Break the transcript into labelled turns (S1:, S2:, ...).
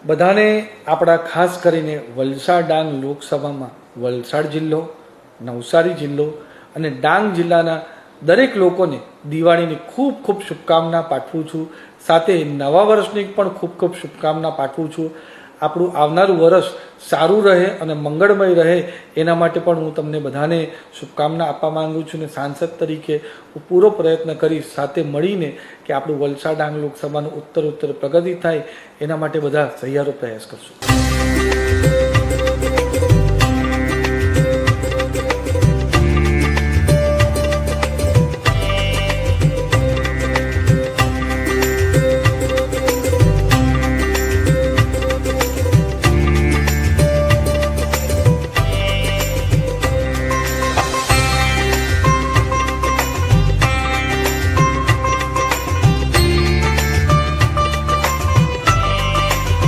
S1: બધાને આપણા ખાસ કરીને વલસાડ ડાંગ લોકસભામાં વલસાડ જિલ્લો, નવસારી જિલ્લો અને ડાંગ જિલ્લાના દરેક લોકોને દિવાળીની ખૂબ ખૂબ શુભકામના પાઠવું છું. સાથે નવા વર્ષની પણ ખૂબ ખૂબ શુભકામના પાઠવું છું. આપણું આવનારું વર્ષ સારું રહે અને મંગળમય રહે એના માટે પણ હું તમને બધાને શુભકામના આપવા માંગુ છું. ને સાંસદ તરીકે હું પૂરો પ્રયત્ન કરીશ સાથે મળીને કે આપણું વલસાડ ડાંગ લોકસભાનું ઉત્તર પ્રગતિ થાય એના માટે બધા સહિયારો પ્રયાસ કરશું.